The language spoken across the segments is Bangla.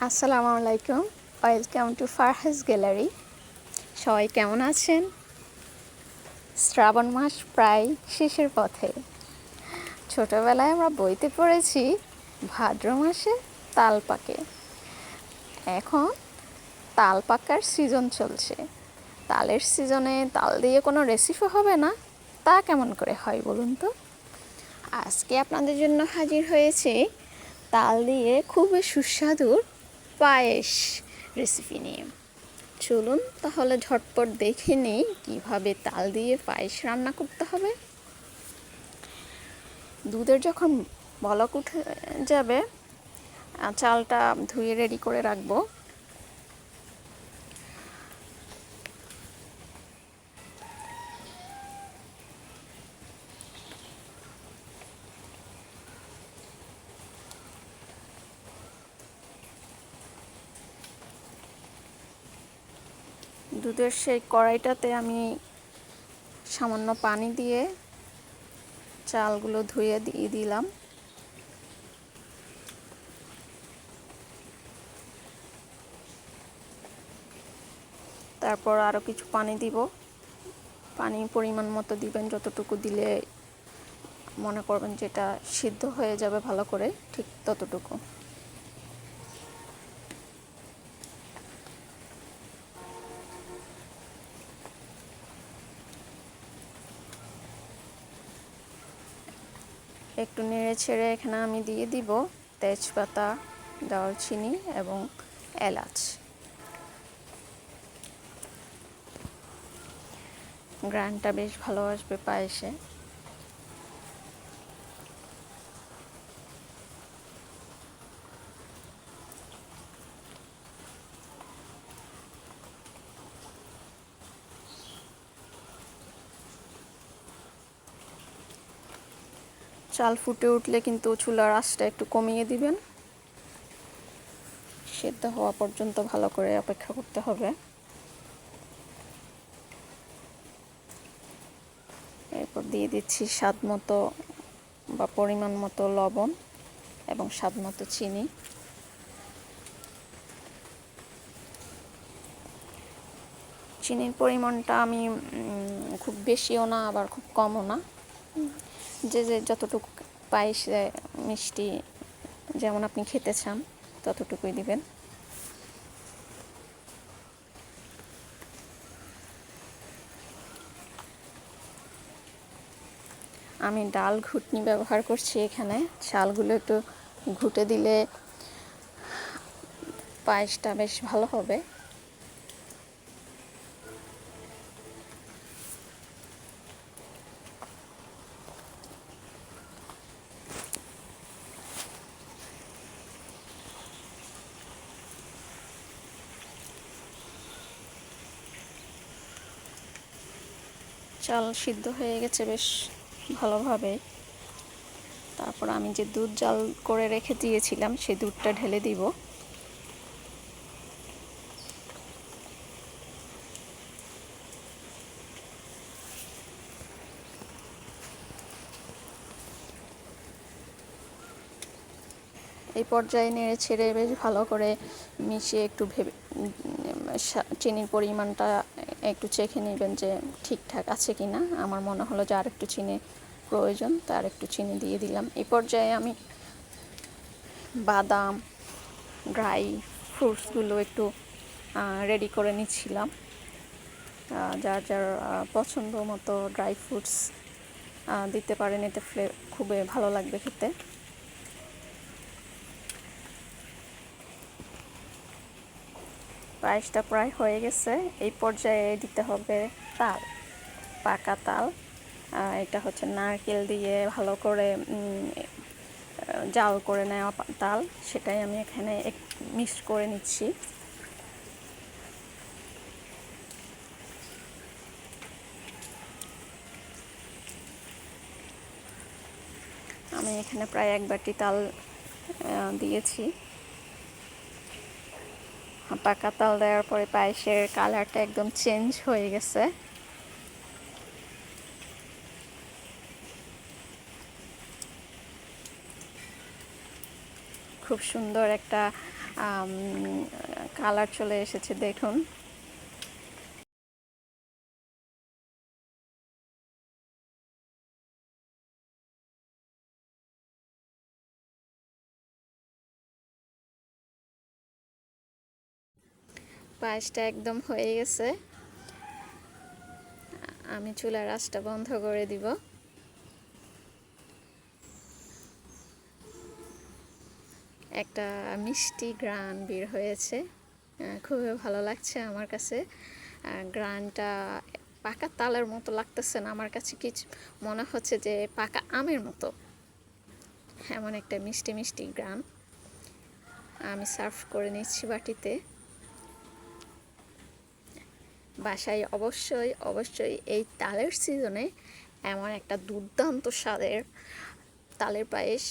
আসসালামু আলাইকুম, ওয়েলকাম টু ফারহাস গ্যালারি। সবাই কেমন আছেন? শ্রাবণ মাস প্রায় শেষের পথে। ছোটবেলায় আমরা বইতে পড়েছি ভাদ্র মাসে তাল পাকে। এখন তাল পাকার সিজন চলছে। তালের সিজনে তাল দিয়ে কোনো রেসিপি হবে না, তা কেমন করে হয় বলুন তো? আজকে আপনাদের জন্য হাজির হয়েছে তাল দিয়ে খুবই সুস্বাদু পায়েস রেসিপি নিয়ে। চলুন তাহলে ঝটপট দেখে নিই কীভাবে তাল দিয়ে পায়েস রান্না করতে হবে। দুধের যখন বলক উঠে যাবে, চালটা ধুয়ে রেডি করে রাখবো। দুধের সেই কড়াইটাতে আমি সামান্য পানি দিয়ে চালগুলো ধুয়ে দিয়ে দিলাম। তারপর আরও কিছু পানি দিব। পানি পরিমাণ মতো দিবেন, যতটুকু দিলে মনে করবেন যেটা সিদ্ধ হয়ে যাবে ভালো করে, ঠিক ততটুকু। একটু নেড়ে ছেড়ে এখানে আমি দিয়ে দিব তেজপাতা, দারচিনি এবং এলাচ। গ্রানটা বেশ ভালো আসবে পায়েসে। চাল ফুটে উঠলে কিন্তু চুলার আঁচটা একটু কমিয়ে দিবেন। সেদ্ধ হওয়া পর্যন্ত ভালো করে অপেক্ষা করতে হবে। এরপর দিয়ে দিচ্ছি স্বাদ মতো বা পরিমাণ মতো লবণ এবং স্বাদ মতো চিনি। চিনির পরিমাণটা আমি খুব বেশিও না, আবার খুব কমও না। যে যতটুকু পায়েসে মিষ্টি যেমন আপনি খেতে চান ততটুকুই দিবেন। আমি ডাল ঘুটনি ব্যবহার করছি এখানে। চালগুলো একটু ঘুটে দিলে পায়েসটা বেশ ভালো হবে। চাল সিদ্ধ হয়ে গেছে বেশ ভালোভাবে। তারপর আমি যে দুধ জাল করে রেখে দিয়েছিলাম সেই দুধটা ঢেলে দিব। এই পর্যায়ে নেড়ে ছেড়ে বেশ ভালো করে মিশিয়ে একটু ভেবে চিনির পরিমাণটা একটু চেখে নেবেন যে ঠিকঠাক আছে কি না। আমার মনে হলো যে আর একটু চিনি প্রয়োজন, তার একটু চিনি দিয়ে দিলাম। এই পর্যায়ে আমি বাদাম, ড্রাই ফ্রুটসগুলো একটু রেডি করে নিচ্ছিলাম। যার যার পছন্দ মতো ড্রাই ফ্রুটস দিতে পারেন, এতে খুবই ভালো লাগবে খেতে। পায়েসটা প্রায় হয়ে গেছে। এই পর্যায়ে দিতে হবে তাল, পাকা তাল। এটা হচ্ছে নারকেল দিয়ে ভালো করে জাল করে নেওয়া তাল, সেটাই আমি এখানে মিক্স করে নিচ্ছি। আমি এখানে প্রায় 1 বাটি তাল দিয়েছি। পাকা তাল দেওয়ার পরে পায়েসের কালারটা একদম চেঞ্জ হয়ে গেছে। খুব সুন্দর একটা কালার চলে এসেছে, দেখুন। পায়েসটা একদম হয়ে গেছে, আমি চুলার আঁচটা বন্ধ করে দিব। একটা মিষ্টি ঘ্রাণ বের হয়েছে, খুবই ভালো লাগছে আমার কাছে। ঘ্রাণটা পাকা তালের মতো লাগতেছে না, আমার কাছে কিছু মনে হচ্ছে যে পাকা আমের মতো, এমন একটা মিষ্টি মিষ্টি ঘ্রাণ। আমি সার্ভ করে নিচ্ছি বাটিতে। বাসায় অবশ্যই অবশ্যই এই তালের সিজনে এমন একটা দুর্দান্ত স্বাদের তালের পায়েস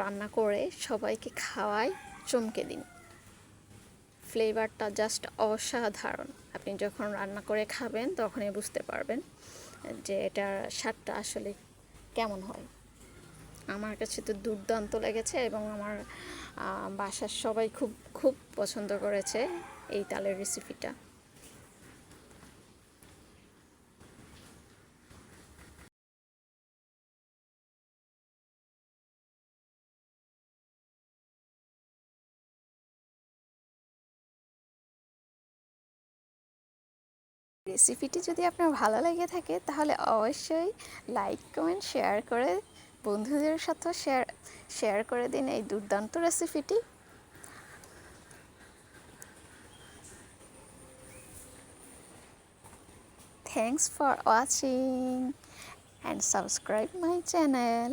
রান্না করে সবাইকে খাওয়ায় চমকে দিন। ফ্লেভারটা জাস্ট অসাধারণ। আপনি যখন রান্না করে খাবেন তখনই বুঝতে পারবেন যে এটার স্বাদটা আসলে কেমন হয়। আমার কাছে তো দুর্দান্ত লেগেছে এবং আমার বাসার সবাই খুব খুব পছন্দ করেছে এই তালের রেসিপিটা। রেসিপিটি যদি আপনার ভালো লেগে থাকে তাহলে অবশ্যই লাইক কমেন্ট শেয়ার করে বন্ধুদের সাথে শেয়ার করে দিন এই দুর্দান্ত রেসিপিটি। Thanks for watching and subscribe my channel.